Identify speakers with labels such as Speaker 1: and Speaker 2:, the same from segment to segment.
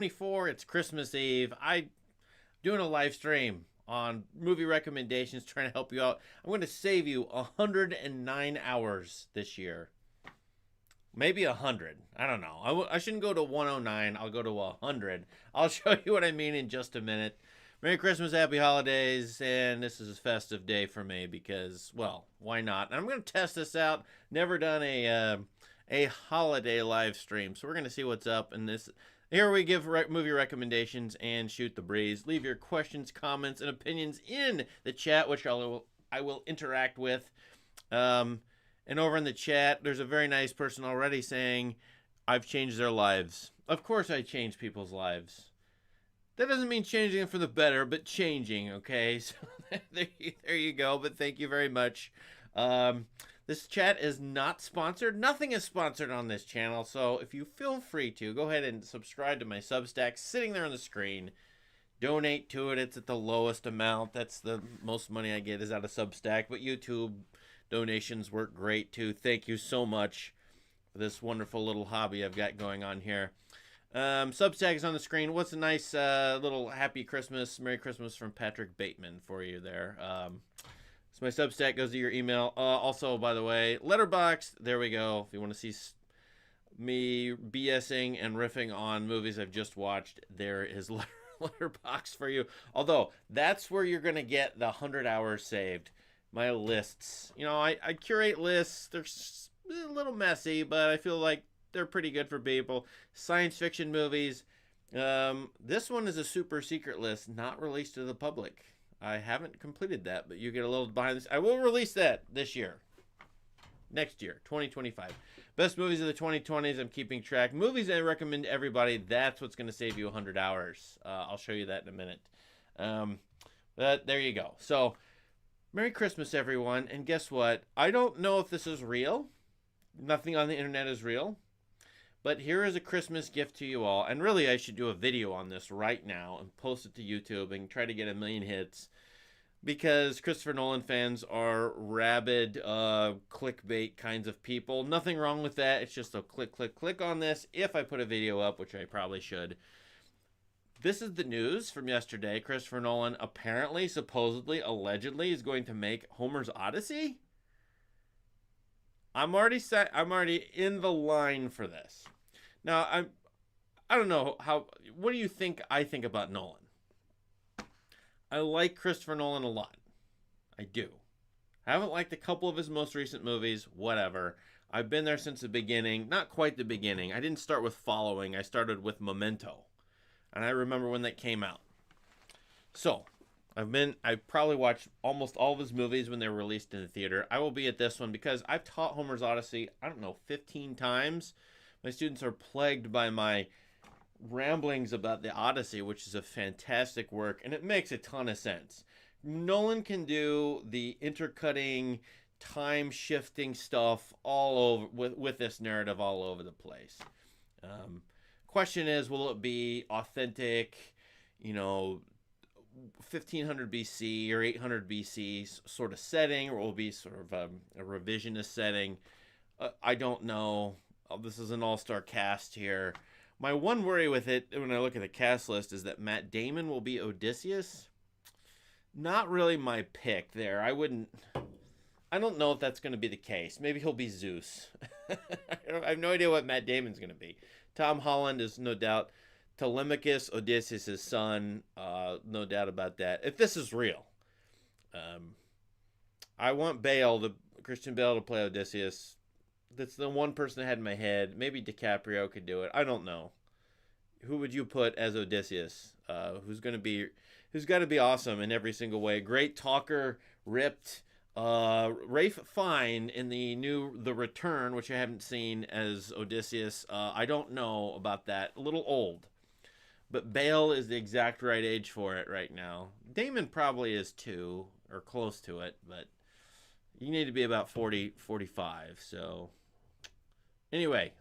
Speaker 1: 24. It's Christmas Eve. I doing a live stream on movie recommendations, trying to help you out. I'm going to save you 109 hours this year. Maybe 100. I don't know. I shouldn't go to 109. I'll go to 100. I'll show you what I mean in just a minute. Merry Christmas, Happy Holidays, and this is a festive day for me because, well, why not? And I'm going to test this out. Never done a holiday live stream, so we're going to see what's up in this. Here we give movie recommendations and shoot the breeze. Leave your questions, comments, and opinions in the chat, which I will interact with. And over in the chat, there's a very nice person already saying, I've changed their lives. Of course I change people's lives. That doesn't mean changing them for the better, but changing, okay? So there you go, but thank you very much. This chat is not sponsored. Nothing is sponsored on this channel, so if you feel free to, go ahead and subscribe to my Substack, sitting there on the screen. Donate to it. It's at the lowest amount. That's the most money I get is out of Substack, but YouTube donations work great, too. Thank you so much for this wonderful little hobby I've got going on here. Substack is on the screen. What's a nice little happy Christmas, Merry Christmas from Patrick Bateman for you there. So my Substack goes to your email. Also, by the way, Letterboxd, there we go. If you want to see me BSing and riffing on movies I've just watched, there is Letterboxd for you. Although, that's where you're going to get the 100 hours saved. My lists. You know, I curate lists. They're a little messy, but I feel like they're pretty good for people. Science fiction movies. This one is a super secret list, not released to the public. I haven't completed that, but you get a little behind this. I will release that this year. Next year, 2025. Best movies of the 2020s. I'm keeping track. Movies I recommend to everybody. That's what's going to save you 100 hours. I'll show you that in a minute. But there you go. So, Merry Christmas, everyone. And guess what? I don't know if this is real. Nothing on the internet is real. But here is a Christmas gift to you all. And really, I should do a video on this right now and post it to YouTube and try to get 1 million hits. Because Christopher Nolan fans are rabid, clickbait kinds of people. Nothing wrong with that. It's just a click, click, click on this. If I put a video up, which I probably should. This is the news from yesterday. Christopher Nolan apparently, supposedly, allegedly is going to make Homer's Odyssey. I'm already in the line for this. Now, I don't know what do you think I think about Nolan? I like Christopher Nolan a lot. I do. I haven't liked a couple of his most recent movies, whatever. I've been there since the beginning. Not quite the beginning. I didn't start with Following. I started with Memento. And I remember when that came out. So, I've probably watched almost all of his movies when they were released in the theater. I will be at this one because I've taught Homer's Odyssey, I don't know, 15 times. My students are plagued by my ramblings about the Odyssey, which is a fantastic work, and it makes a ton of sense. Nolan can do the intercutting, time-shifting stuff all over with this narrative all over the place. Question is, will it be authentic, 1500 BC or 800 BC sort of setting, or will it be sort of a revisionist setting? I don't know. This is an all-star cast here. My one worry with it, when I look at the cast list, is that Matt Damon will be Odysseus. Not really my pick there. I don't know if that's going to be the case. Maybe he'll be Zeus. I have no idea what Matt Damon's going to be. Tom Holland is no doubt Telemachus, Odysseus' son. No doubt about that. If this is real, I want Christian Bale to play Odysseus. That's the one person I had in my head. Maybe DiCaprio could do it. I don't know. Who would you put as Odysseus? Who's got to be awesome in every single way. Great talker, ripped. Ralph Fiennes in The Return, which I haven't seen as Odysseus. I don't know about that. A little old. But Bale is the exact right age for it right now. Damon probably is too, or close to it, but you need to be about 40, 45. So, anyway,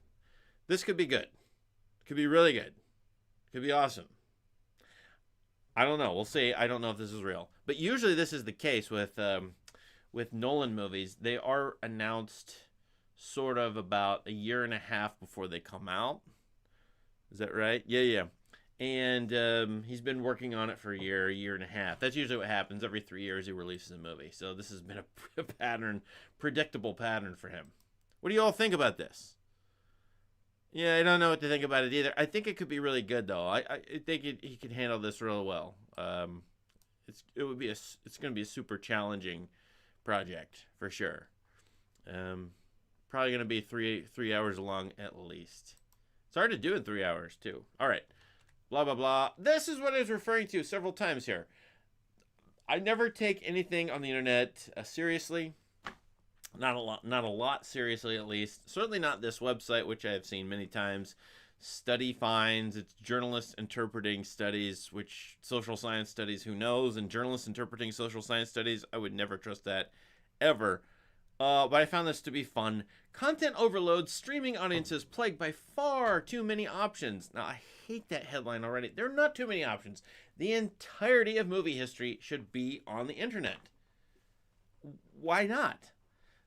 Speaker 1: this could be good. Could be really good. Could be awesome. I don't know. We'll see. I don't know if this is real. But usually this is the case with Nolan movies. They are announced sort of about a year and a half before they come out. Is that right? Yeah. And he's been working on it for a year and a half. That's usually what happens. Every 3 years he releases a movie. So this has been a pattern, predictable pattern for him. What do you all think about this? Yeah, I don't know what to think about it either. I think it could be really good though. I think he could handle this real well. It's going to be a super challenging project for sure. Probably going to be three hours long at least. It's hard to do in 3 hours too. All right. Blah, blah, blah. This is what I was referring to several times here. I never take anything on the internet seriously. Not a lot seriously, at least. Certainly not this website, which I have seen many times. Study finds. It's journalists interpreting studies, which social science studies, who knows? And journalists interpreting social science studies, I would never trust that, ever. But I found this to be fun. Content overload, streaming audiences plagued by far too many options. Now, I hate that headline already. There are not too many options. The entirety of movie history should be on the internet. Why not?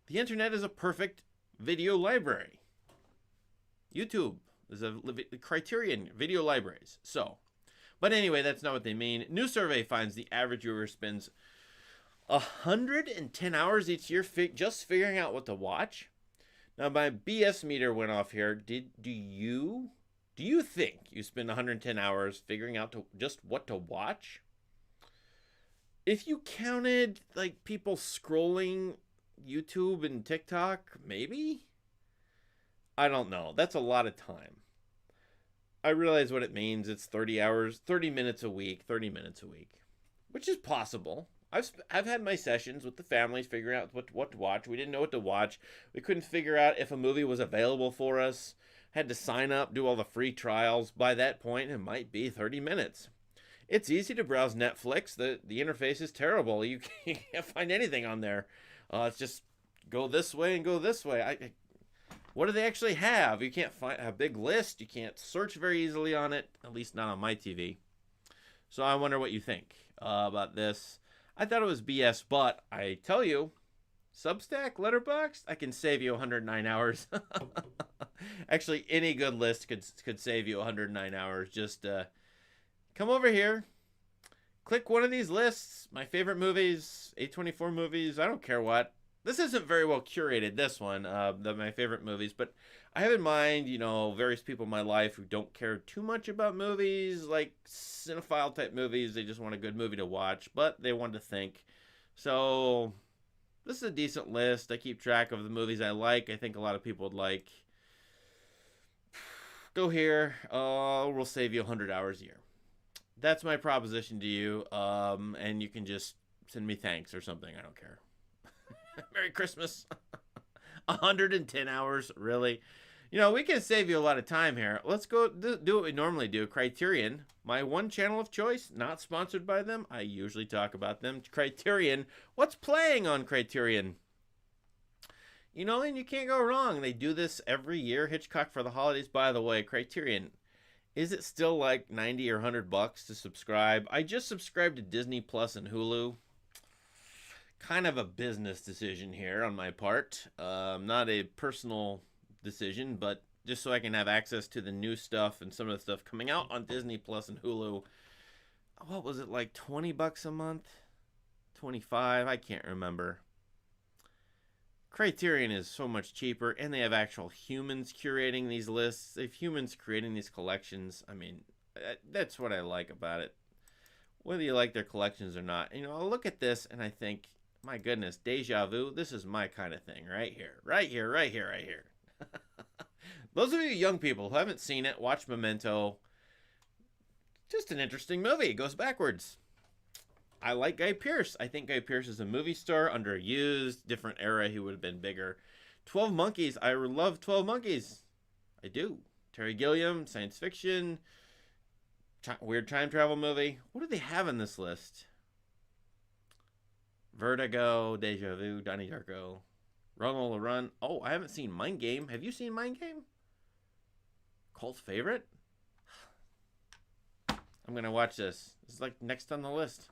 Speaker 1: The internet is a perfect video library. YouTube is a Criterion video libraries. But anyway, that's not what they mean. New survey finds the average viewer spends 110 hours each year just figuring out what to watch. Now my BS meter went off here. Do you think you spend 110 hours figuring out just what to watch? If you counted like people scrolling YouTube and TikTok, maybe? I don't know. That's a lot of time. I realize what it means. It's 30 hours, 30 minutes a week, which is possible. I've had my sessions with the families figuring out what to watch. We didn't know what to watch. We couldn't figure out if a movie was available for us. Had to sign up, do all the free trials. By that point, it might be 30 minutes. It's easy to browse Netflix. The interface is terrible. You can't find anything on there. It's just go this way and go this way. What do they actually have? You can't find a big list. You can't search very easily on it, at least not on my TV. So I wonder what you think about this. I thought it was BS, but I tell you, Substack, Letterboxd, I can save you 109 hours. Actually, any good list could save you 109 hours. Just come over here, click one of these lists, my favorite movies, A24 movies, I don't care what. This isn't very well curated, this one, my favorite movies, but I have in mind, various people in my life who don't care too much about movies, like cinephile type movies. They just want a good movie to watch, but they want to think. So this is a decent list. I keep track of the movies I like. I think a lot of people would like. Go here. We'll save you 100 hours a year. That's my proposition to you. And you can just send me thanks or something. I don't care. Merry Christmas. 110 hours, really? We can save you a lot of time here. Let's go do what we normally do. Criterion, my one channel of choice, not sponsored by them. I usually talk about them. Criterion, what's playing on Criterion? And you can't go wrong. They do this every year. Hitchcock for the holidays. By the way, Criterion, is it still like 90 or $100 to subscribe? I just subscribed to Disney Plus and Hulu. Kind of a business decision here on my part. Not a personal decision, but just so I can have access to the new stuff and some of the stuff coming out on Disney Plus and Hulu. What was it, like $20 a month? 25? I can't remember. Criterion is so much cheaper, and they have actual humans curating these lists. They have humans creating these collections. I mean, that's what I like about it. Whether you like their collections or not. I'll look at this and I think, my goodness, deja vu. This is my kind of thing right here. Right here, right here, right here. Those of you young people who haven't seen it, watch Memento. Just an interesting movie. It goes backwards. I like Guy Pearce. I think Guy Pearce is a movie star, underused, different era. He would have been bigger. 12 Monkeys. I love 12 Monkeys. I do. Terry Gilliam, science fiction, weird time travel movie. What do they have in this list? Vertigo, Deja Vu, Donnie Darko, Run Lola Run. Oh, I haven't seen Mind Game. Have you seen Mind Game? Cult favorite? I'm going to watch this. This is like next on the list.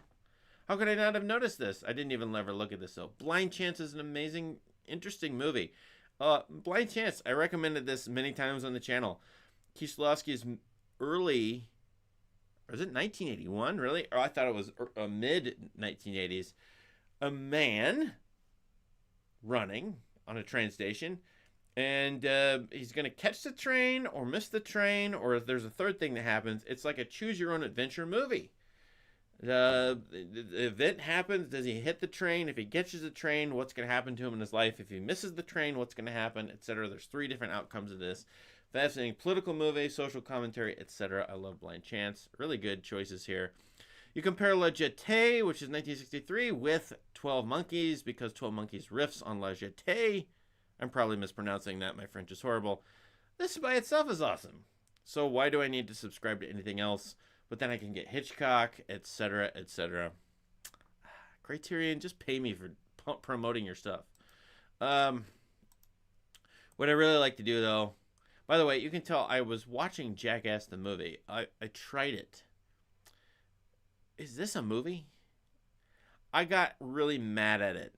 Speaker 1: How could I not have noticed this? I didn't even ever look at this though. Blind Chance is an amazing, interesting movie. Blind Chance, I recommended this many times on the channel. Kieslowski's early or is it 1981? Really? Or I thought it was mid 1980s. A man running on a train station, and he's going to catch the train or miss the train, or if there's a third thing that happens. It's like a choose your own adventure movie. The event happens. Does he hit the train? If he catches the train, what's going to happen to him in his life? If he misses the train, what's going to happen, etc. There's 3 different outcomes of this. Fascinating political movie, social commentary, etc. I love Blind Chance. Really good choices here. You compare La Jetée, which is 1963, with 12 Monkeys, because 12 Monkeys riffs on La Jetée. I'm probably mispronouncing that. My French is horrible. This by itself is awesome. So why do I need to subscribe to anything else? But then I can get Hitchcock, etc., etc. Criterion, just pay me for promoting your stuff. What I really like to do, though, by the way, you can tell I was watching Jackass the movie. I tried it. Is this a movie? I got really mad at it.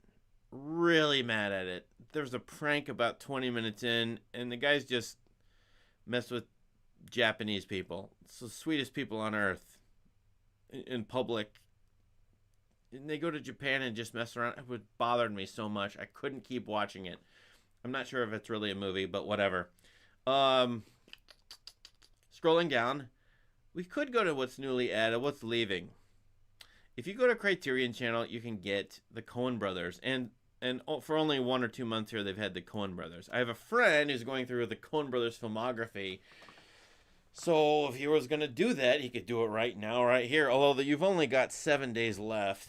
Speaker 1: Really mad at it. There's a prank about 20 minutes in, and the guys just mess with Japanese people. It's the sweetest people on earth in public. And they go to Japan and just mess around. It bothered me so much. I couldn't keep watching it. I'm not sure if it's really a movie, but whatever. Scrolling down, we could go to what's newly added, what's leaving. If you go to Criterion channel, you can get the Coen brothers, and for only 1 or 2 months here, they've had the Coen brothers. I have a friend who's going through the Coen brothers filmography. So if he was going to do that, he could do it right now, right here. Although you've only got 7 days left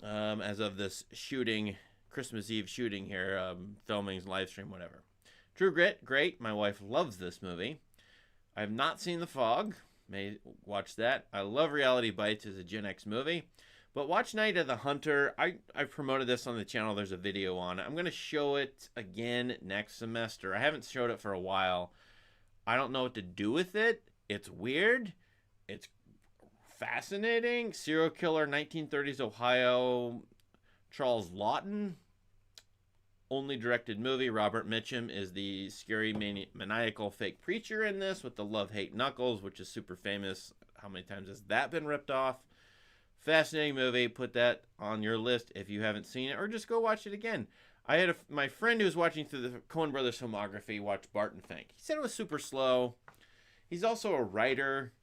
Speaker 1: as of this shooting, Christmas Eve shooting here, filming, live stream, whatever. True Grit, great. My wife loves this movie. I have not seen The Fog. May watch that. I love Reality Bites as a Gen X movie. But watch Night of the Hunter. I've promoted this on the channel. There's a video on it. I'm going to show it again next semester. I haven't showed it for a while. I don't know what to do with it. It's weird. It's fascinating. Serial killer, 1930s Ohio. Charles Lawton. Only directed movie. Robert Mitchum is the scary maniacal fake preacher in this with the love-hate Knuckles, which is super famous. How many times has that been ripped off? Fascinating movie. Put that on your list if you haven't seen it, or just go watch it again. I had my friend who was watching through the Coen Brothers filmography watch Barton Fink. He said it was super slow. He's also a writer.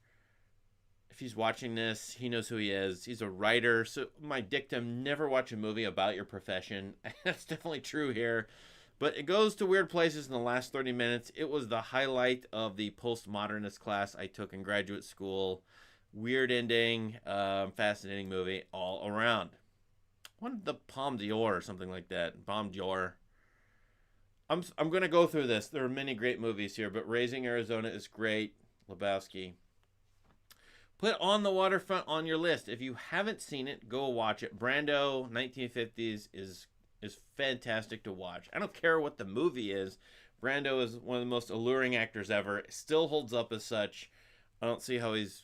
Speaker 1: If he's watching this, he knows who he is. He's a writer. So my dictum, never watch a movie about your profession. That's definitely true here. But it goes to weird places in the last 30 minutes. It was the highlight of the postmodernist class I took in graduate school. Weird ending, fascinating movie all around. Won the Palme d'Or or something like that. Palme d'Or. I'm going to go through this. There are many great movies here, but Raising Arizona is great. Lebowski. Put On the Waterfront on your list. If you haven't seen it, go watch it. Brando, 1950s, is fantastic to watch. I don't care what the movie is. Brando is one of the most alluring actors ever. Still holds up as such. I don't see how he's...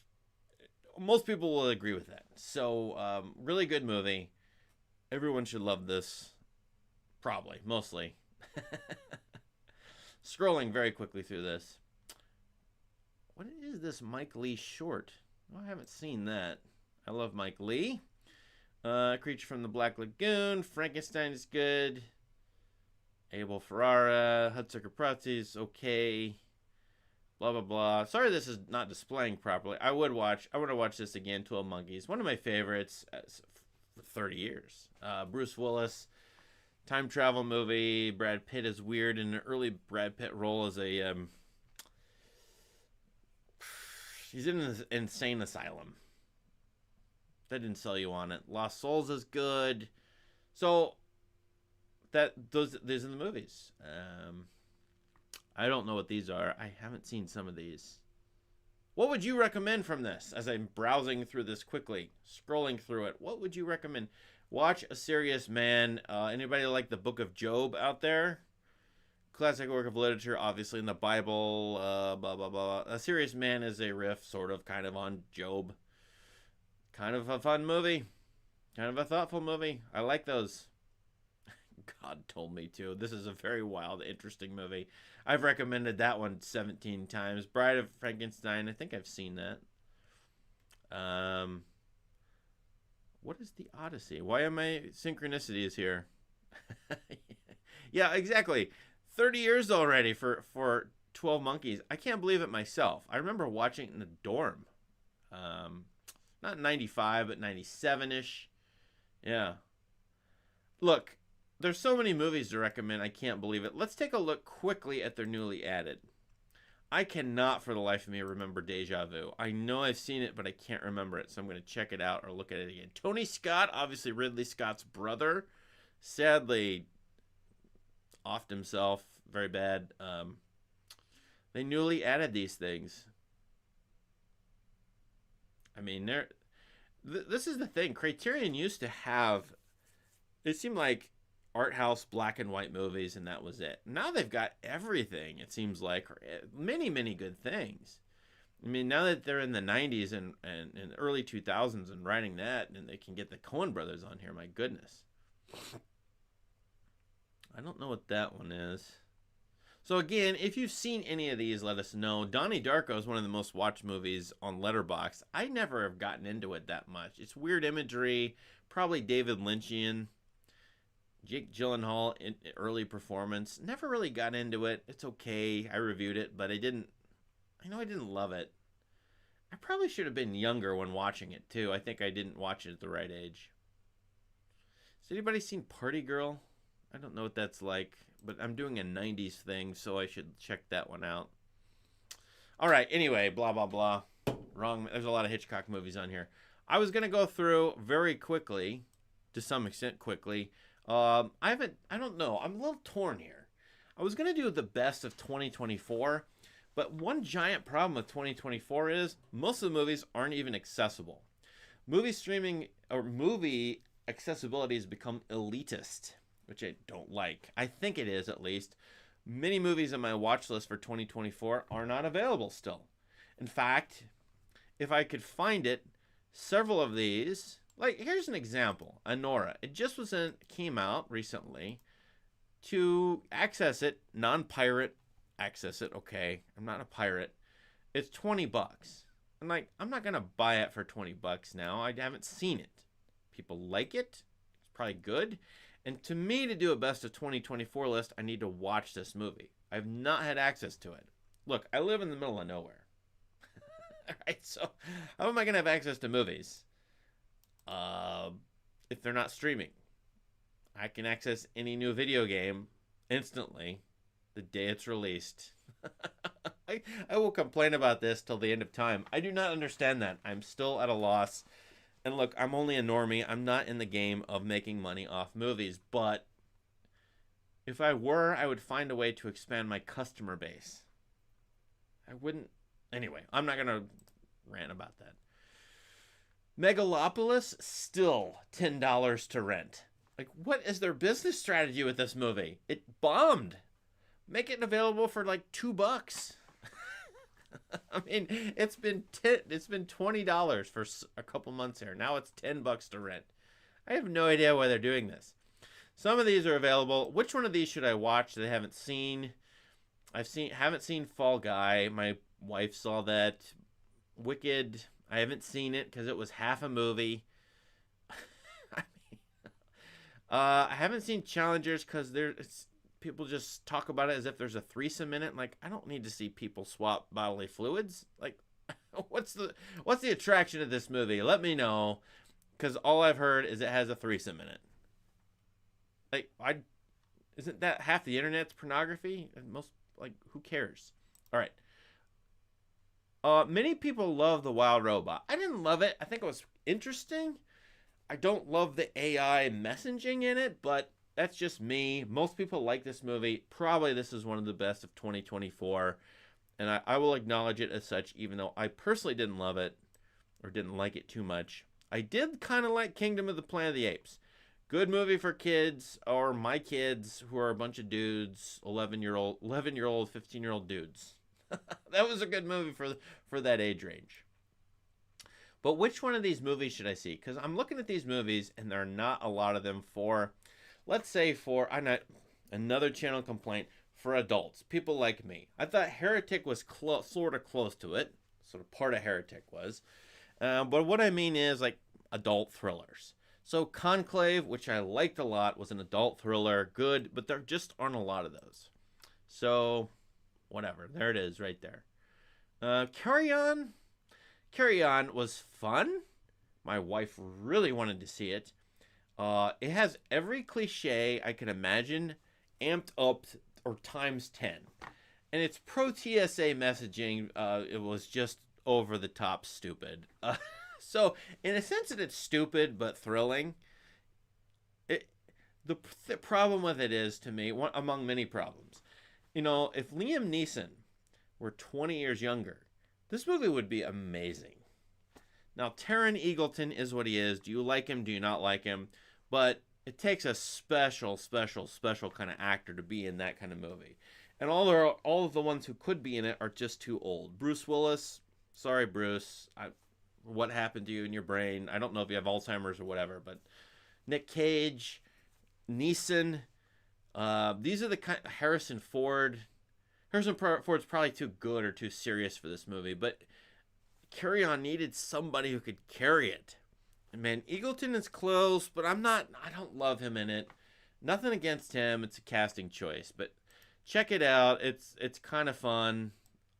Speaker 1: Most people will agree with that. So, really good movie. Everyone should love this. Probably. Mostly. Scrolling very quickly through this. What is this Mike Lee short? Oh, I haven't seen that. I love Mike Lee. Creature from the Black Lagoon. Frankenstein is good. Abel Ferrara. Hudsucker Proxy is okay. Blah, blah, blah. Sorry this is not displaying properly. I want to watch this again. 12 Monkeys. One of my favorites for 30 years. Bruce Willis. Time travel movie. Brad Pitt is weird in an early Brad Pitt role as a... he's in an insane asylum. That didn't sell you on it. Lost Souls is good. So, those are the movies. I don't know what these are. I haven't seen some of these. What would you recommend from this? As I'm browsing through this quickly, scrolling through it, what would you recommend? Watch A Serious Man. Anybody like the Book of Job out there? Classic work of literature, obviously in the Bible. Blah, blah, blah. A Serious Man is a riff, sort of, kind of on Job. Kind of a fun movie. Kind of a thoughtful movie. I like those. God told me to. This is a very wild, interesting movie. I've recommended that one 17 times. Bride of Frankenstein. I think I've seen that. What is the Odyssey? Why am I synchronicities here? Yeah, exactly. 30 years already for 12 Monkeys. I can't believe it myself. I remember watching it in the dorm. Not 95, but 97-ish. Yeah. Look, there's so many movies to recommend. I can't believe it. Let's take a look quickly at their newly added. I cannot for the life of me remember Deja Vu. I know I've seen it, but I can't remember it, so I'm going to check it out or look at it again. Tony Scott, obviously Ridley Scott's brother, sadly offed himself very bad. They newly added these things. I mean, this is the thing. Criterion used to have, it seemed like art house black and white movies, and that was it. Now they've got everything, it seems like, many good things. I mean, now that they're in the 90s and early 2000s and writing that, and they can get the Coen brothers on here, my goodness. I don't know what that one is. So again, if you've seen any of these, let us know. Donnie Darko is one of the most watched movies on Letterboxd. I never have gotten into it that much. It's weird imagery, probably David Lynchian. Jake Gyllenhaal in early performance. Never really got into it. It's okay. I reviewed it, but I know I didn't love it. I probably should have been younger when watching it too. I think I didn't watch it at the right age. Has anybody seen Party Girl? I don't know what that's like, but I'm doing a 90s thing, so I should check that one out. All right, anyway, blah, blah, blah. Wrong. There's a lot of Hitchcock movies on here. I was going to go through very quickly, to some extent quickly. I don't know. I'm a little torn here. I was going to do the best of 2024, but one giant problem with 2024 is most of the movies aren't even accessible. Movie streaming or movie accessibility has become elitist, which I don't like. I think it is, at least. Many movies on my watch list for 2024 are not available still. In fact, if I could find it, several of these, like here's an example, Anora. It just came out recently. To access it, non-pirate, access it, okay. I'm not a pirate. It's $20. I'm like, I'm not gonna buy it for $20 now. I haven't seen it. People like it. It's probably good. And to me, to do a best of 2024 list, I need to watch this movie. I've not had access to it. Look, I live in the middle of nowhere. All right, so how am I gonna have access to movies if they're not streaming? I can access any new video game instantly the day it's released. I will complain about this till the end of time. I do not understand that. I'm still at a loss. And look, I'm only a normie. I'm not in the game of making money off movies. But if I were, I would find a way to expand my customer base. I wouldn't. Anyway, I'm not going to rant about that. Megalopolis, still $10 to rent. Like, what is their business strategy with this movie? It bombed. Make it available for like $2. I mean, it's been $20 for a couple months here. Now it's $10 to rent. I have no idea why they're doing this. Some of these are available. Which one of these should I watch that I haven't seen? Haven't seen Fall Guy. My wife saw that. Wicked. I haven't seen it because it was half a movie. I haven't seen Challengers because people just talk about it as if there's a threesome in it. Like, I don't need to see people swap bodily fluids. Like, what's the attraction of this movie? Let me know, because all I've heard is it has a threesome in it. Like, isn't that half the internet's pornography? And who cares? All right. Many people love The Wild Robot. I didn't love it. I think it was interesting. I don't love the AI messaging in it, but that's just me. Most people like this movie. Probably this is one of the best of 2024. And I will acknowledge it as such, even though I personally didn't love it or didn't like it too much. I did kind of like Kingdom of the Planet of the Apes. Good movie for kids, or my kids, who are a bunch of dudes, 11-year-old, 15-year-old dudes. That was a good movie for that age range. But which one of these movies should I see? Because I'm looking at these movies, and there are not a lot of them for, let's say another channel complaint, for adults, people like me. I thought Heretic was sort of close to it. Sort of part of Heretic was. But what I mean is, like, adult thrillers. So Conclave, which I liked a lot, was an adult thriller, good, but there just aren't a lot of those. So, whatever. There it is, right there. Carry On. Carry On was fun. My wife really wanted to see it. It has every cliche I can imagine amped up or times 10. And its pro TSA messaging, it was just over the top stupid. So, in a sense that it's stupid but thrilling, it, the problem with it is, to me, one among many problems, if Liam Neeson were 20 years younger, this movie would be amazing. Now, Taron Egerton is what he is. Do you like him? Do you not like him? But it takes a special kind of actor to be in that kind of movie. And all of the ones who could be in it are just too old. Bruce Willis, sorry, Bruce. What happened to you in your brain? I don't know if you have Alzheimer's or whatever, but Nick Cage, Neeson, these are the kind. Harrison Ford. Harrison Ford's probably too good or too serious for this movie, but Carry On needed somebody who could carry it. And man, Egerton is close, but I don't love him in it. Nothing against him. It's a casting choice, but check it out. It's kind of fun.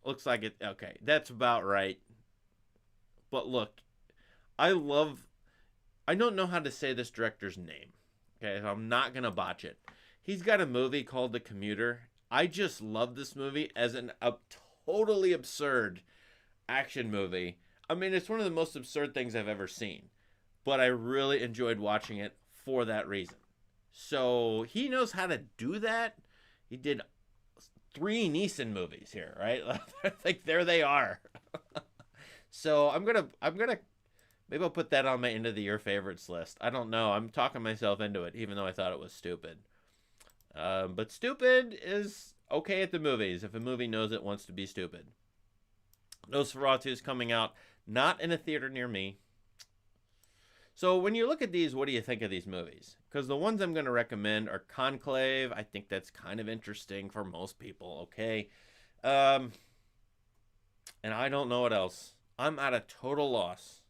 Speaker 1: Looks like it. Okay, that's about right. But look, I don't know how to say this director's name. Okay, so I'm not going to botch it. He's got a movie called The Commuter. I just love this movie as a totally absurd action movie. I mean, it's one of the most absurd things I've ever seen. But I really enjoyed watching it for that reason. So he knows how to do that. He did 3 Neeson movies here, right? Like there they are. So I'm gonna maybe I'll put that on my end of the year favorites list. I don't know. I'm talking myself into it, even though I thought it was stupid. But stupid is okay at the movies if a movie knows it wants to be stupid. Nosferatu is coming out, not in a theater near me. So when you look at these, what do you think of these movies? Because the ones I'm going to recommend are Conclave. I think that's kind of interesting for most people, okay? And I don't know what else. I'm at a total loss.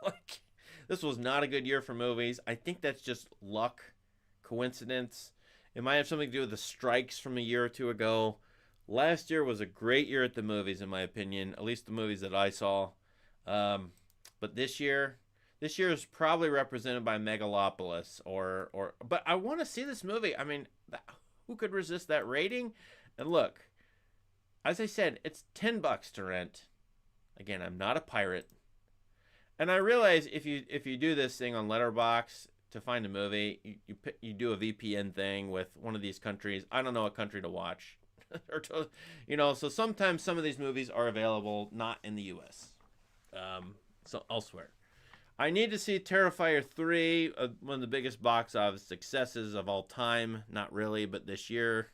Speaker 1: Like, this was not a good year for movies. I think that's just luck, coincidence. It might have something to do with the strikes from a year or two ago. Last year was a great year at the movies, in my opinion, at least the movies that I saw. But this year is probably represented by Megalopolis, but I want to see this movie. I mean, who could resist that rating? And look, as I said, it's $10 to rent. Again, I'm not a pirate. And I realize if you do this thing on Letterboxd to find a movie, you do a VPN thing with one of these countries. I don't know what country to watch. So sometimes some of these movies are available not in the U.S. So elsewhere. I need to see Terrifier 3, one of the biggest box office successes of all time. Not really, but this year.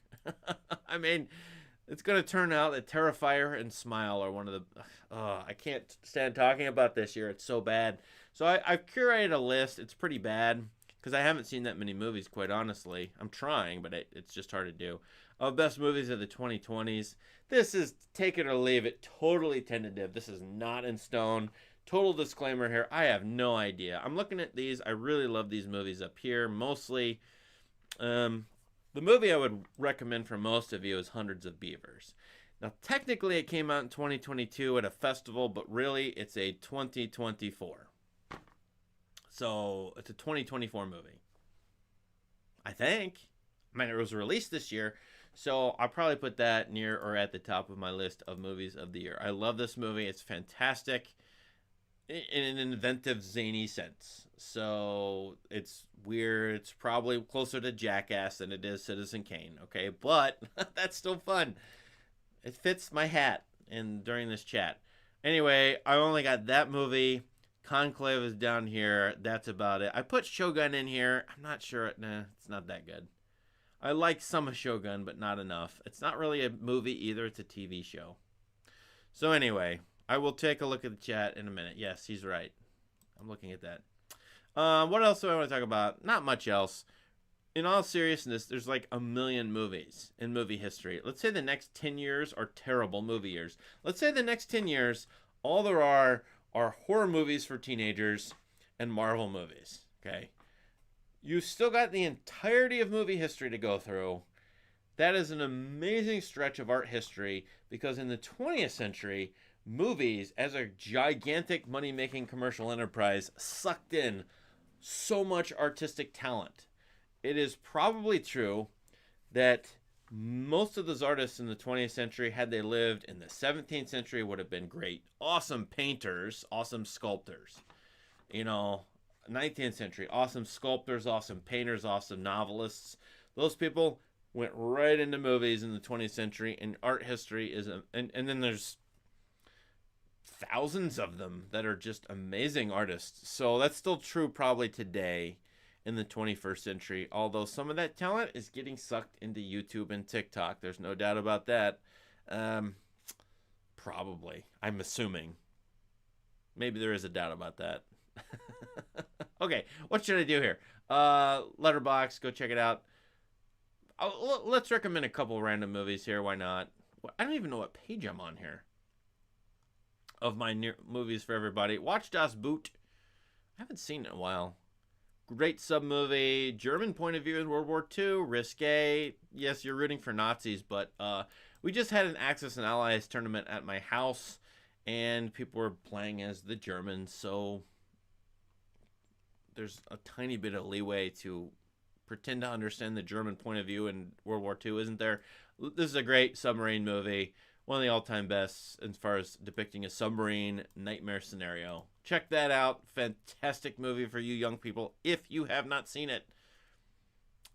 Speaker 1: I mean, it's going to turn out that Terrifier and Smile are one of the... I can't stand talking about this year. It's so bad. So I've curated a list. It's pretty bad because I haven't seen that many movies, quite honestly. I'm trying, but it's just hard to do. Best movies of the 2020s. This is, take it or leave it, totally tentative. This is not in stone. Total disclaimer here, I have no idea. I'm looking at these. I really love these movies up here. Mostly, the movie I would recommend for most of you is Hundreds of Beavers. Now, technically, it came out in 2022 at a festival, but really, it's a 2024. So, it's a 2024 movie. I think. I mean, it was released this year, so I'll probably put that near or at the top of my list of movies of the year. I love this movie. It's fantastic. In an inventive, zany sense. So it's weird. It's probably closer to Jackass than it is Citizen Kane, okay? But that's still fun. It fits my hat during this chat. Anyway, I only got that movie. Conclave is down here. That's about it. I put Shogun in here. I'm not sure. It's not that good. I like some of Shogun, but not enough. It's not really a movie either. It's a TV show. So anyway... I will take a look at the chat in a minute. Yes, he's right. I'm looking at that. What else do I want to talk about? Not much else. In all seriousness, there's like a million movies in movie history. Let's say the next 10 years are terrible movie years. Let's say the next 10 years, all there are horror movies for teenagers and Marvel movies. Okay. You've still got the entirety of movie history to go through. That is an amazing stretch of art history because in the 20th century, movies, as a gigantic money-making commercial enterprise, sucked in so much artistic talent. It is probably true that most of those artists in the 20th century, had they lived in the 17th century, would have been great, awesome painters, awesome sculptors. 19th century, awesome sculptors, awesome painters, awesome novelists. Those people went right into movies in the 20th century, and art history is and then there's thousands of them that are just amazing artists. So that's still true probably today in the 21st century, although some of that talent is getting sucked into YouTube and TikTok. There's no doubt about that. Probably. I'm assuming. Maybe there is a doubt about that. Okay, what should I do here? Letterboxd, go check it out. Let's recommend a couple random movies here. Why not? I don't even know what page I'm on here of my movies for everybody. Watch Das Boot. I haven't seen it in a while. Great sub-movie. German point of view in World War II. Risque. Yes, you're rooting for Nazis, but we just had an Axis and Allies tournament at my house, and people were playing as the Germans, so there's a tiny bit of leeway to pretend to understand the German point of view in World War II, isn't there? This is a great submarine movie. One of the all-time bests as far as depicting a submarine nightmare scenario. Check that out. Fantastic movie for you young people if you have not seen it.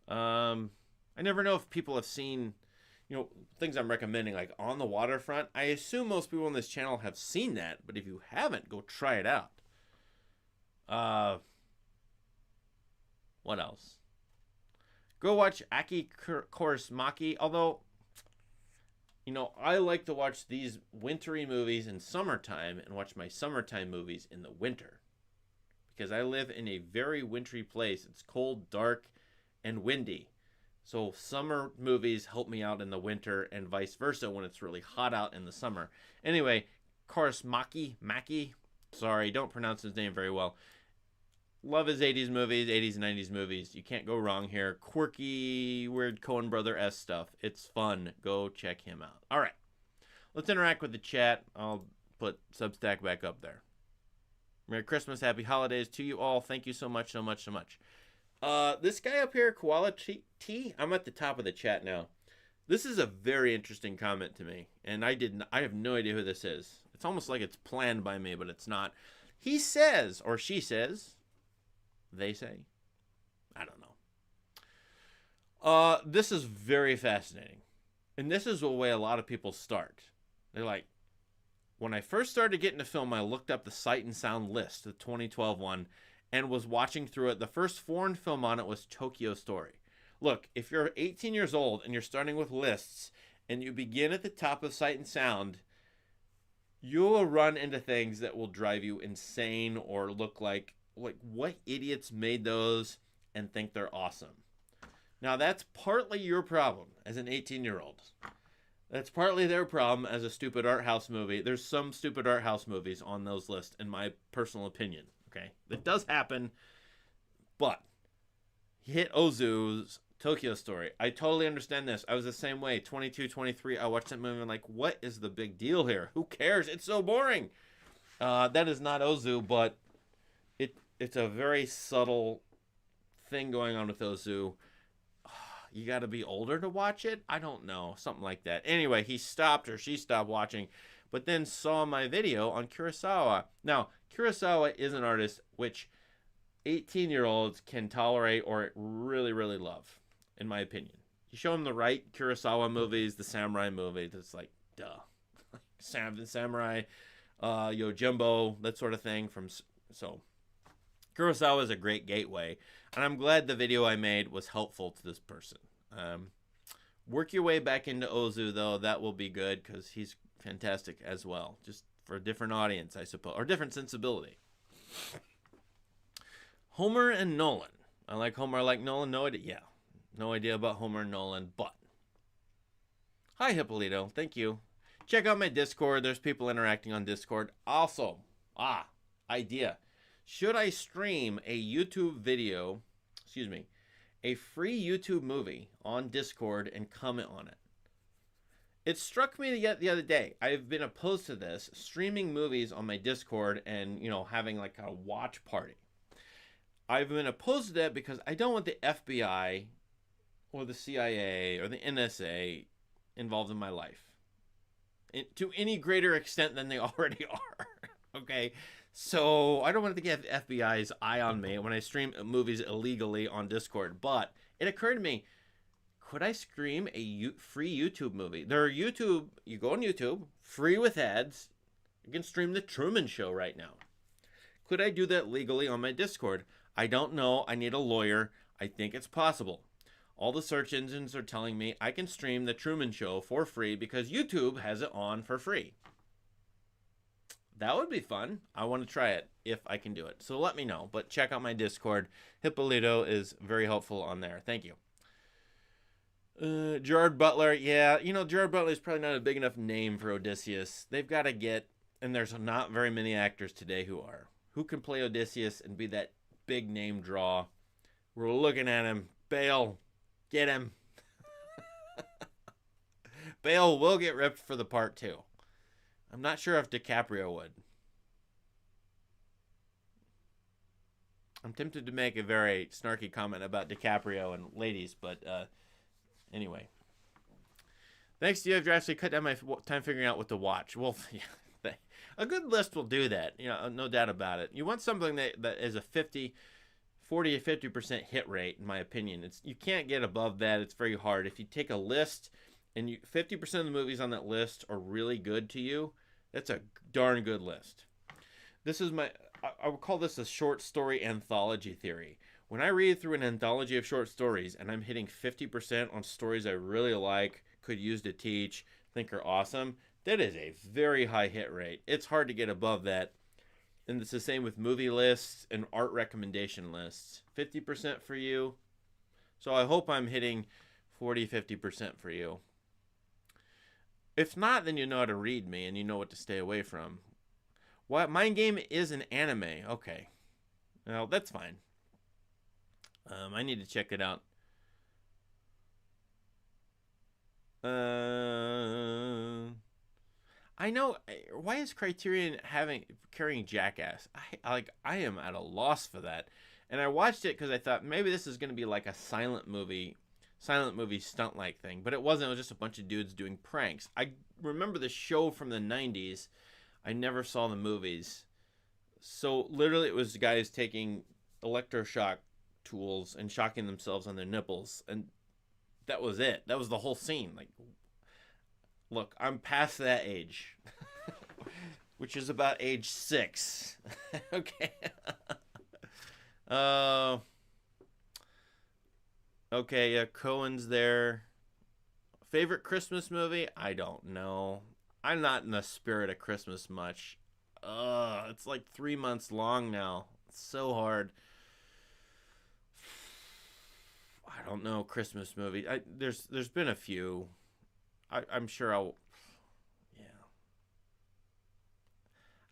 Speaker 1: I never know if people have seen, things I'm recommending, like On the Waterfront. I assume most people on this channel have seen that, but if you haven't, go try it out. What else? Go watch Aki Kaurismäki, although, I like to watch these wintry movies in summertime and watch my summertime movies in the winter. Because I live in a very wintry place. It's cold, dark, and windy. So summer movies help me out in the winter and vice versa when it's really hot out in the summer. Anyway, Kaurismäki, sorry, don't pronounce his name very well. Love his 80s movies, 80s and 90s movies. You can't go wrong here. Quirky, weird Coen Brother-esque stuff. It's fun. Go check him out. All right. Let's interact with the chat. I'll put Substack back up there. Merry Christmas. Happy holidays to you all. Thank you so much, so much, so much. This guy up here, Koala T, I'm at the top of the chat now. This is a very interesting comment to me, and I have no idea who this is. It's almost like it's planned by me, but it's not. He says, or she says, they say, I don't know. This is very fascinating. And this is the way a lot of people start. They're like, when I first started getting to film, I looked up the Sight and Sound list, the 2012 one, and was watching through it. The first foreign film on it was Tokyo Story. Look, if you're 18 years old and you're starting with lists and you begin at the top of Sight and Sound, you will run into things that will drive you insane or look like what idiots made those and think they're awesome. Now, that's partly your problem as an 18-year-old. That's partly their problem as a stupid art house movie. There's some stupid art house movies on those lists, in my personal opinion. Okay? That does happen, but hit Ozu's Tokyo Story. I totally understand this. I was the same way. 22, 23, I watched that movie and I'm like, what is the big deal here? Who cares? It's so boring. That is not Ozu, but it's a very subtle thing going on with Ozu. You got to be older to watch it? I don't know. Something like that. Anyway, he stopped or she stopped watching, but then saw my video on Kurosawa. Now, Kurosawa is an artist which 18-year-olds can tolerate or really, really love, in my opinion. You show them the right Kurosawa movies, the samurai movies, it's like, duh. Samurai, Yojimbo, that sort of thing. So Kurosawa is a great gateway, and I'm glad the video I made was helpful to this person. Work your way back into Ozu, though. That will be good because he's fantastic as well, just for a different audience, I suppose, or different sensibility. Homer and Nolan. I like Homer, I like Nolan. No idea. Yeah, no idea about Homer and Nolan, but hi, Hippolito. Thank you. Check out my Discord. There's people interacting on Discord. Also, idea. Should I stream a YouTube video, excuse me, a free YouTube movie on Discord and comment on it? It struck me the other day. I've been opposed to this, streaming movies on my Discord and, having like a watch party. I've been opposed to that because I don't want the FBI or the CIA or the NSA involved in my life to any greater extent than they already are. Okay? So I don't want to get the FBI's eye on me when I stream movies illegally on Discord. But it occurred to me, could I stream a free YouTube movie? You go on YouTube, free with ads. You can stream The Truman Show right now. Could I do that legally on my Discord? I don't know. I need a lawyer. I think it's possible. All the search engines are telling me I can stream The Truman Show for free because YouTube has it on for free. That would be fun. I want to try it if I can do it. So let me know. But check out my Discord. Hippolito is very helpful on there. Thank you. Gerard Butler. Yeah, Gerard Butler is probably not a big enough name for Odysseus. They've got to get, and there's not very many actors today who can play Odysseus and be that big name draw. We're looking at him. Bale. Get him. Bale will get ripped for the part too. I'm not sure if DiCaprio would. I'm tempted to make a very snarky comment about DiCaprio and ladies, but anyway. Thanks to you, I've actually cut down my time figuring out what to watch. Well, yeah, a good list will do that. No doubt about it. You want something that is a 40 to 50% hit rate, in my opinion. You can't get above that. It's very hard. If you take a list and 50% of the movies on that list are really good to you, that's a darn good list. This is I would call this a short story anthology theory. When I read through an anthology of short stories and I'm hitting 50% on stories I really like, could use to teach, think are awesome, that is a very high hit rate. It's hard to get above that. And it's the same with movie lists and art recommendation lists. 50% for you. So I hope I'm hitting 40-50% for you. If not, then you know how to read me and you know what to stay away from. What? Mind Game is an anime. Okay. Well, that's fine. I need to check it out. I know. Why is Criterion carrying Jackass? I am at a loss for that. And I watched it because I thought maybe this is going to be like a silent movie stunt-like thing. But it wasn't. It was just a bunch of dudes doing pranks. I remember the show from the 90s. I never saw the movies. So literally it was guys taking electroshock tools and shocking themselves on their nipples. And that was it. That was the whole scene. Like, look, I'm past that age. Which is about age 6. Okay. Okay, yeah, Cohen's there. Favorite Christmas movie? I don't know. I'm not in the spirit of Christmas much. It's like 3 months long now. It's so hard. I don't know, Christmas movie. There's been a few. I'm sure I'll... Yeah.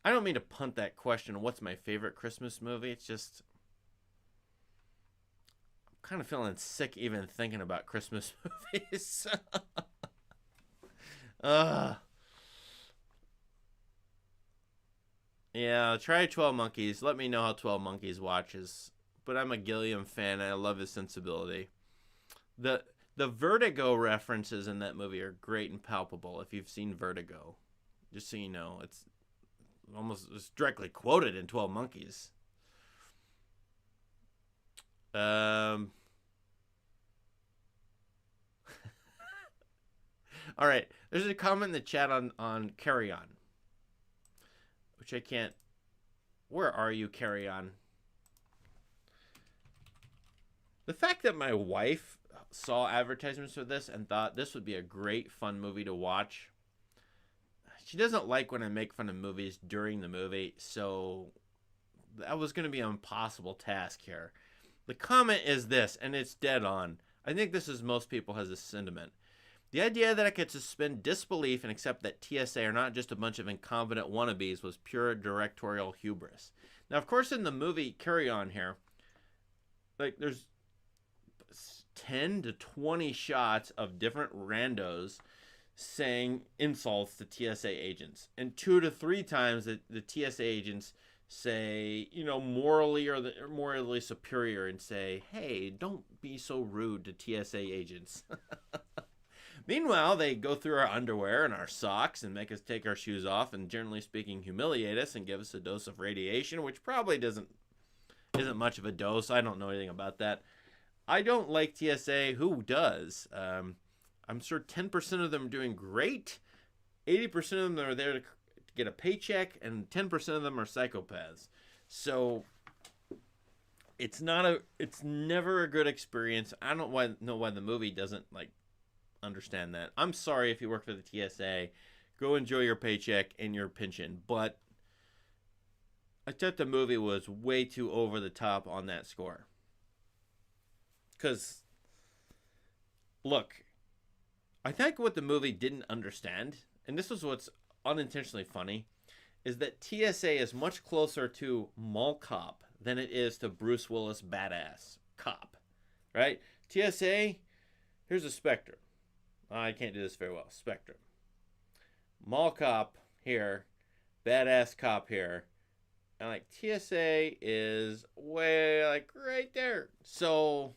Speaker 1: I don't mean to punt that question, what's my favorite Christmas movie? It's just... I'm kind of feeling sick even thinking about Christmas movies. Yeah, try 12 Monkeys. Let me know how 12 Monkeys watches. But I'm a Gilliam fan, and I love his sensibility. The Vertigo references in that movie are great and palpable if you've seen Vertigo. Just so you know, it's directly quoted in 12 Monkeys. All right, there's a comment in the chat on Carry On, which I can't... Where are you, Carry On? The fact that my wife saw advertisements for this and thought this would be a great, fun movie to watch. She doesn't like when I make fun of movies during the movie, so that was going to be an impossible task here. The comment is this, and it's dead on. I think this is most people has a sentiment. The idea that I could suspend disbelief and accept that TSA are not just a bunch of incompetent wannabes was pure directorial hubris. Now, of course, in the movie Criterion here, like there's 10 to 20 shots of different randos saying insults to TSA agents, and 2 to 3 times the TSA agents say, morally or morally superior, and say, "Hey, don't be so rude to TSA agents." Meanwhile, they go through our underwear and our socks and make us take our shoes off, and generally speaking, humiliate us and give us a dose of radiation, which probably isn't much of a dose. I don't know anything about that. I don't like TSA. Who does? I'm sure 10% of them are doing great. 80% of them are there to get a paycheck, and 10% of them are psychopaths. So it's never a good experience. I don't know why the movie doesn't understand that. I'm sorry if you work for the TSA. Go enjoy your paycheck and your pension. But I thought the movie was way too over the top on that score. Because, look, I think what the movie didn't understand, and this is what's unintentionally funny, is that TSA is much closer to Mall Cop than it is to Bruce Willis Badass Cop. Right? TSA, here's a Spectre. I can't do this very well. Spectrum. Mall Cop here. Badass Cop here. And TSA is way right there. So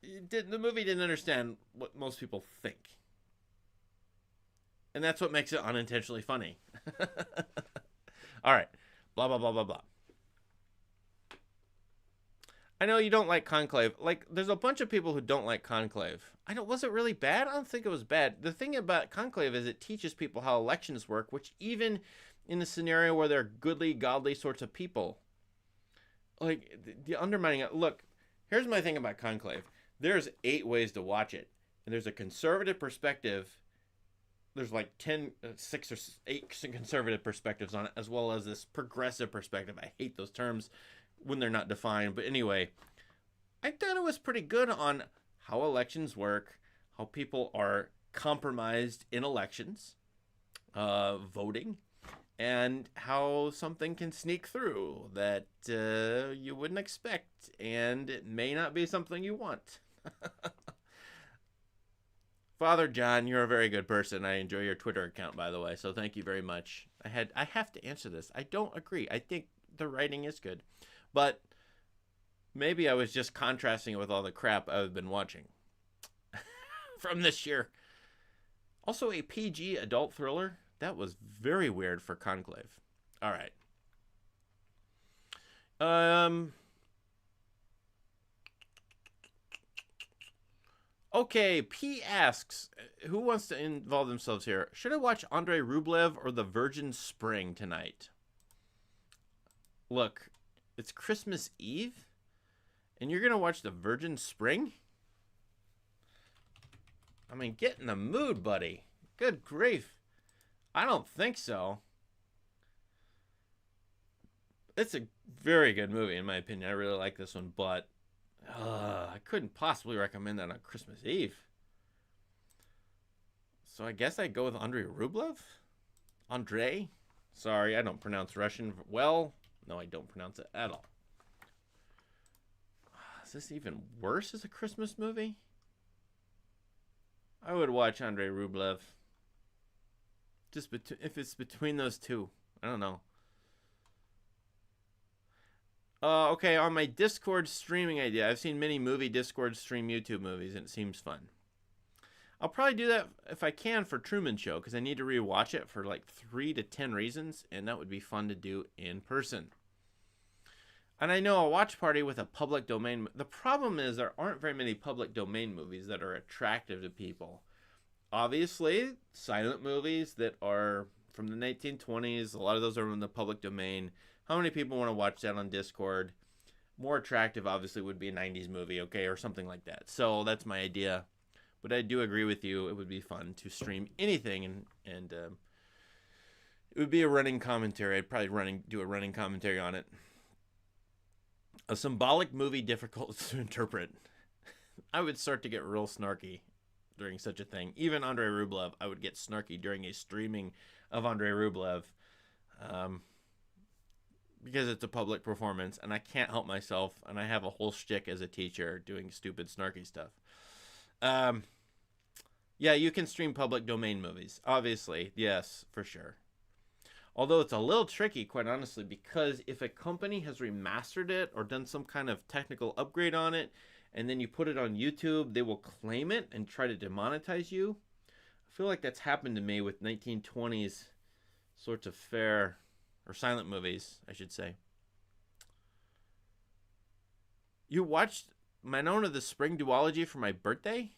Speaker 1: the movie didn't understand what most people think. And that's what makes it unintentionally funny. All right. Blah, blah, blah, blah, blah. I know you don't like Conclave. There's a bunch of people who don't like Conclave. Was it really bad? I don't think it was bad. The thing about Conclave is it teaches people how elections work, which even in a scenario where they're goodly, godly sorts of people, the undermining it. Look, here's my thing about Conclave. There's 8 ways to watch it. And there's a conservative perspective. There's 6 or 8 conservative perspectives on it, as well as this progressive perspective. I hate those terms when they're not defined. But anyway, I thought it was pretty good on how elections work, how people are compromised in elections, voting, and how something can sneak through that you wouldn't expect, and it may not be something you want. Father John, you're a very good person. I enjoy your Twitter account, by the way, so thank you very much. I have to answer this. I don't agree. I think the writing is good, but maybe I was just contrasting it with all the crap I've been watching from this year. Also, a PG adult thriller. That was very weird for Conclave. All right. Okay, P asks, who wants to involve themselves here? Should I watch Andrei Rublev or The Virgin Spring tonight? Look, it's Christmas Eve, and you're going to watch The Virgin Spring? I mean, get in the mood, buddy. Good grief. I don't think so. It's a very good movie, in my opinion. I really like this one, but I couldn't possibly recommend that on Christmas Eve. So I guess I'd go with Andrei Rublev? Andrei? Sorry, I don't pronounce Russian well. No, I don't pronounce it at all. Is this even worse as a Christmas movie? I would watch Andrei Rublev. Just if it's between those two. I don't know. Okay, on my Discord streaming idea, I've seen many movie Discord stream YouTube movies, and it seems fun. I'll probably do that if I can for Truman Show, because I need to rewatch it for 3 to 10 reasons, and that would be fun to do in person. And I know a watch party with a public domain. The problem is there aren't very many public domain movies that are attractive to people. Obviously, silent movies that are from the 1920s, a lot of those are in the public domain. How many people want to watch that on Discord? More attractive, obviously, would be a 90s movie, okay, or something like that. So that's my idea. But I do agree with you. It would be fun to stream anything, and it would be a running commentary. I'd probably do a running commentary on it. A symbolic movie difficult to interpret. I would start to get real snarky during such a thing. Even Andrei Rublev, I would get snarky during a streaming of Andrei Rublev. because it's a public performance and I can't help myself, and I have a whole shtick as a teacher doing stupid, snarky stuff. Yeah, you can stream public domain movies. Obviously, yes, for sure. Although it's a little tricky, quite honestly, because if a company has remastered it or done some kind of technical upgrade on it, and then you put it on YouTube, they will claim it and try to demonetize you. I feel like that's happened to me with 1920s sorts of fair or silent movies, I should say. You watched Manon of the Spring duology for my birthday?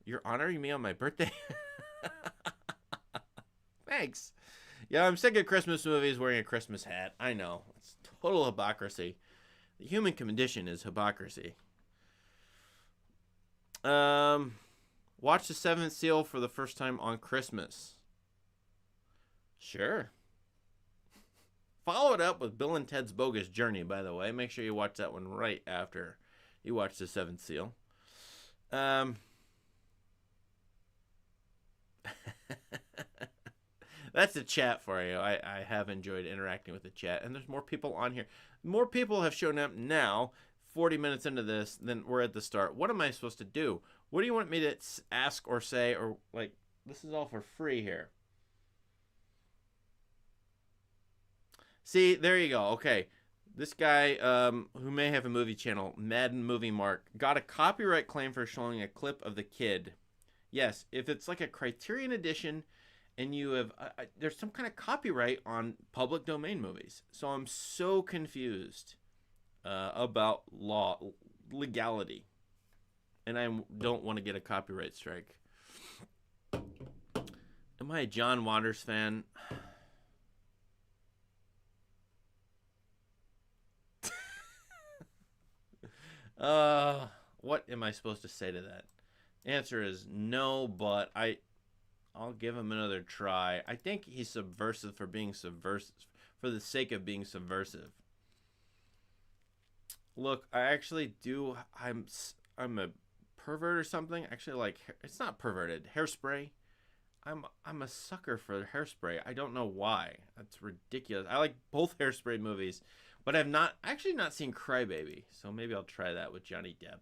Speaker 1: You're honoring me on my birthday? Thanks. Yeah, I'm sick of Christmas movies wearing a Christmas hat. I know. It's total hypocrisy. The human condition is hypocrisy. Watch The Seventh Seal for the first time on Christmas. Sure. Follow it up with Bill and Ted's Bogus Journey, by the way. Make sure you watch that one right after you watch The Seventh Seal. That's the chat for you. I have enjoyed interacting with the chat, and there's more people on here. More people have shown up now, 40 minutes into this, than we're at the start. What am I supposed to do? What do you want me to ask or say? Or, like, this is all for free here. See, there you go. Okay. This guy, who may have a movie channel, Madden Movie Mark, got a copyright claim for showing a clip of the kid. Yes, if it's like a Criterion edition and you have, there's some kind of copyright on public domain movies. So I'm so confused about legality. And I don't want to get a copyright strike. Am I a John Waters fan? What am I supposed to say to that? Answer is no, but I'll give him another try. I think he's subversive for being subversive, for the sake of being subversive. Look, I actually do. I'm a pervert or something. Actually, like, it's not perverted. Hairspray. I'm a sucker for Hairspray. I don't know why. That's ridiculous. I like both Hairspray movies, but I've not seen Crybaby. So maybe I'll try that with Johnny Depp.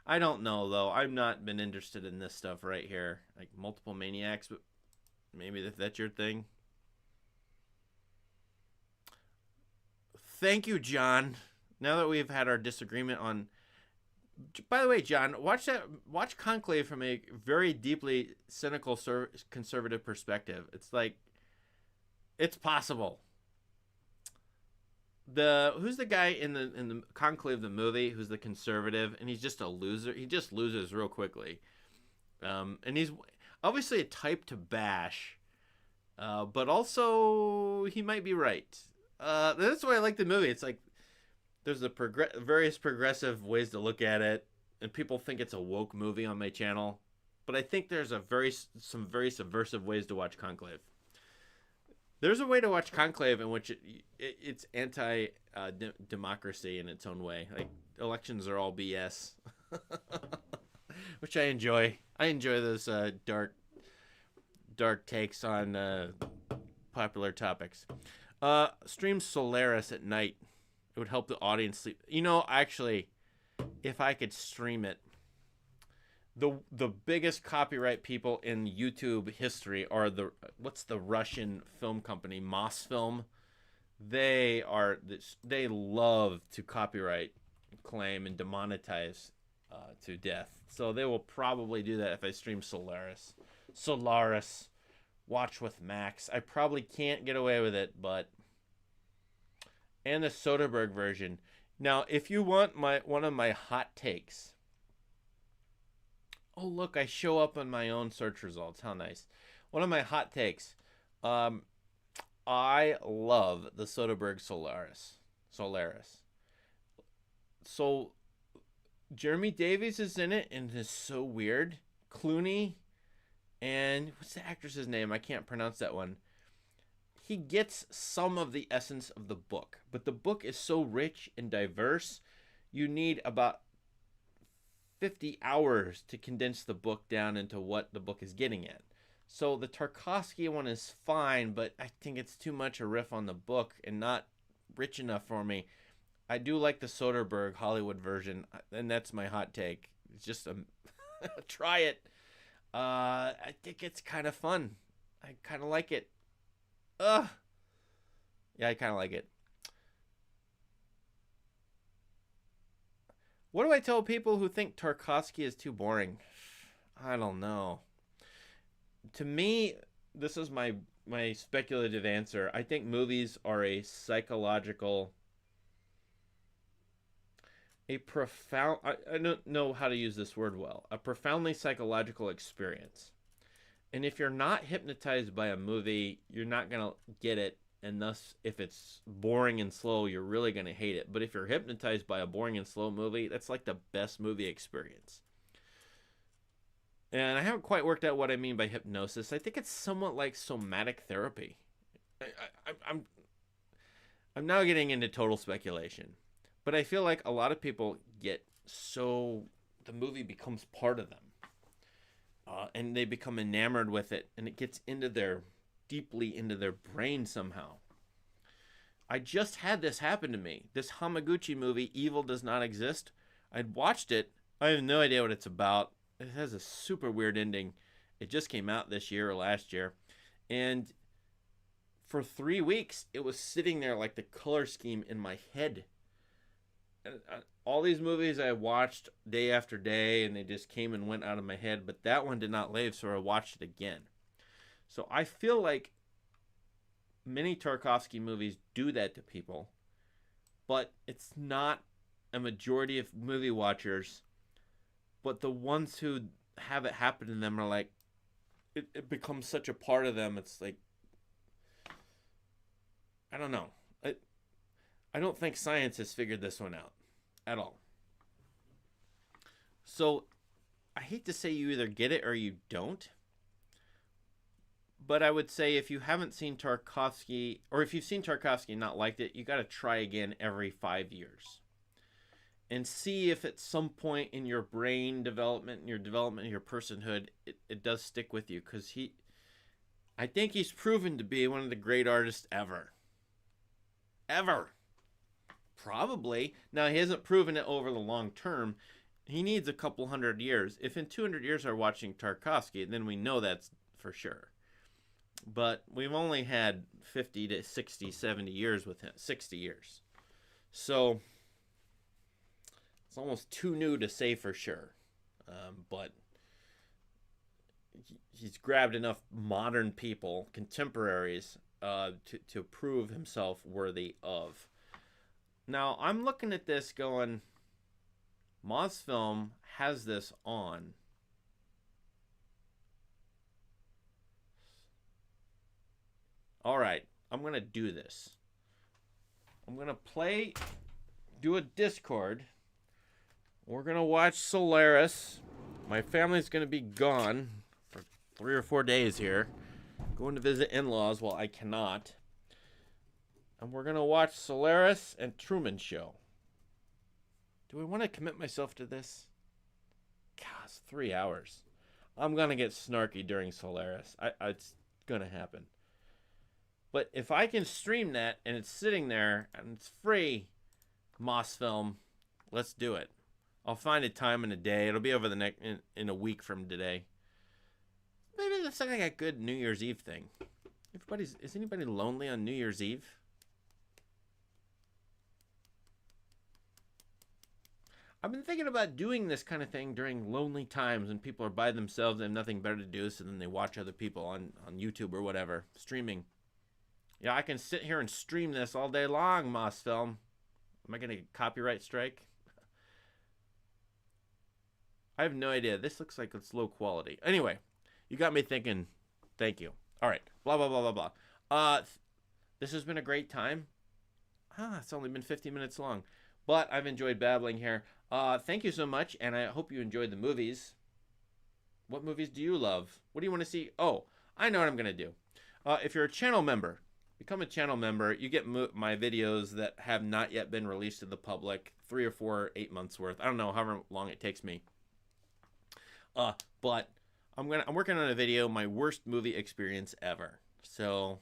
Speaker 1: I don't know, though. I've not been interested in this stuff right here. Like Multiple Maniacs, but maybe if that's your thing. Thank you, John. Now that we've had our disagreement on... By the way, John, watch Conclave from a very deeply cynical conservative perspective. It's like, it's possible. Who's the guy in the Conclave the movie who's the conservative, and he's just a loser. He just loses real quickly, and he's obviously a type to bash, but also he might be right. That's why I like the movie. It's like there's various progressive ways to look at it, and people think it's a woke movie on my channel, but I think there's some very subversive ways to watch Conclave. There's a way to watch Conclave in which it's anti-democracy in its own way. Like, elections are all BS, which I enjoy. I enjoy those dark takes on popular topics. Stream Solaris at night. It would help the audience sleep. You know, actually, if I could stream it, the biggest copyright people in YouTube history are what's the Russian film company, Mosfilm. They love to copyright claim and demonetize to death. So they will probably do that if I stream Solaris. Watch with Max. I probably can't get away with it, but... And the Soderbergh version. Now, if you want one of my hot takes... Oh, look, I show up on my own search results. How nice. One of my hot takes. I love the Soderbergh Solaris. So, Jeremy Davies is in it, and it's so weird. Clooney, and what's the actress's name? I can't pronounce that one. He gets some of the essence of the book, but the book is so rich and diverse, you need about 50 hours to condense the book down into what the book is getting at. So the Tarkovsky one is fine, but I think it's too much a riff on the book and not rich enough for me. I do like the Soderbergh Hollywood version, and that's my hot take. It's just a try it. I think it's kind of fun. I kind of like it. Ugh. Yeah, I kind of like it. What do I tell people who think Tarkovsky is too boring? I don't know. To me, this is my speculative answer. I think movies are a psychological, a profound, I don't know how to use this word well, a profoundly psychological experience. And if you're not hypnotized by a movie, you're not going to get it. And thus, if it's boring and slow, you're really going to hate it. But if you're hypnotized by a boring and slow movie, that's like the best movie experience. And I haven't quite worked out what I mean by hypnosis. I think it's somewhat like somatic therapy. I'm now getting into total speculation. But I feel like a lot of people get so the movie becomes part of them. And they become enamored with it. And it gets deeply into their brain somehow. I just had this happen to me. This Hamaguchi movie, Evil Does Not Exist. I'd watched it. I have no idea what it's about. It has a super weird ending. It just came out this year or last year. And for 3 weeks, it was sitting there like the color scheme in my head. And all these movies I watched day after day, and they just came and went out of my head. But that one did not leave, so I watched it again. So I feel like many Tarkovsky movies do that to people. But it's not a majority of movie watchers. But the ones who have it happen to them are like, it becomes such a part of them. It's like, I don't know. I don't think science has figured this one out at all. So I hate to say you either get it or you don't. But I would say if you haven't seen Tarkovsky, or if you've seen Tarkovsky and not liked it, you got to try again every 5 years. And see if at some point in your brain development, in your development, in your personhood, it does stick with you. Because I think he's proven to be one of the great artists ever. Ever. Probably. Now, he hasn't proven it over the long term. He needs a couple 100 years. If in 200 years we're watching Tarkovsky, then we know that's for sure. But we've only had 50 to 60, 70 years with him. 60 years. So it's almost too new to say for sure. But he's grabbed enough modern people, contemporaries, to prove himself worthy of. Now, I'm looking at this going, Mosfilm has this on. All right, I'm going to do this. I'm going to do a Discord. We're going to watch Solaris. My family's going to be gone for 3 or 4 days here. Going to visit in-laws while I cannot. And we're going to watch Solaris and Truman Show. Do I want to commit myself to this? God, it's 3 hours. I'm going to get snarky during Solaris. It's going to happen. But if I can stream that and it's sitting there and it's free, Mosfilm, let's do it. I'll find a time and a day. It'll be over the next in a week from today. Maybe that's like a good New Year's Eve thing. Is anybody lonely on New Year's Eve? I've been thinking about doing this kind of thing during lonely times when people are by themselves and have nothing better to do, so then they watch other people on YouTube or whatever, streaming. Yeah, I can sit here and stream this all day long, Mosfilm. Am I going to get a copyright strike? I have no idea. This looks like it's low quality. Anyway, you got me thinking. Thank you. All right. Blah, blah, blah, blah, blah. This has been a great time. It's only been 50 minutes long. But I've enjoyed babbling here. Thank you so much, and I hope you enjoyed the movies. What movies do you love? What do you want to see? Oh, I know what I'm going to do. If you're a channel member, become a channel member. You get my videos that have not yet been released to the public. 3 or 4, 8 months worth. I don't know, however long it takes me. But I'm working on a video, my worst movie experience ever. So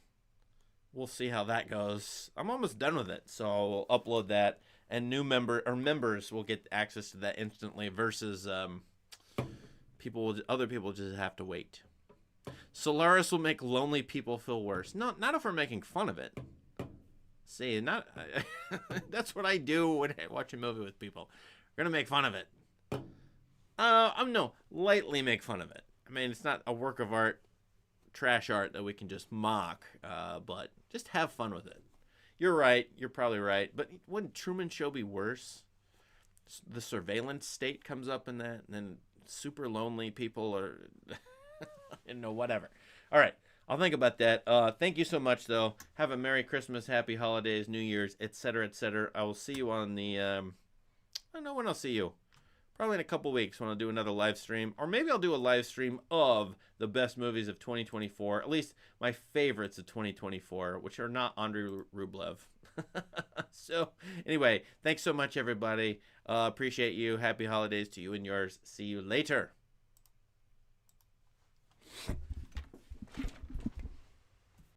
Speaker 1: we'll see how that goes. I'm almost done with it, so I'll upload that, and members will get access to that instantly. Versus other people just have to wait. Solaris will make lonely people feel worse. Not if we're making fun of it. See, not that's what I do when I watch a movie with people. We're gonna make fun of it. I'm no lightly make fun of it. I mean, it's not a work of art, trash art that we can just mock, but just have fun with it. You're right. You're probably right. But wouldn't Truman Show be worse? The surveillance state comes up in that, and then super lonely people are, whatever. All right. I'll think about that. Thank you so much, though. Have a Merry Christmas, Happy Holidays, New Year's, etc., etc. I will see you on the, I don't know when I'll see you. Probably in a couple weeks when I'll do another live stream. Or maybe I'll do a live stream of the best movies of 2024. At least my favorites of 2024, which are not Andrei Rublev. So, anyway, thanks so much, everybody. Appreciate you. Happy holidays to you and yours. See you later.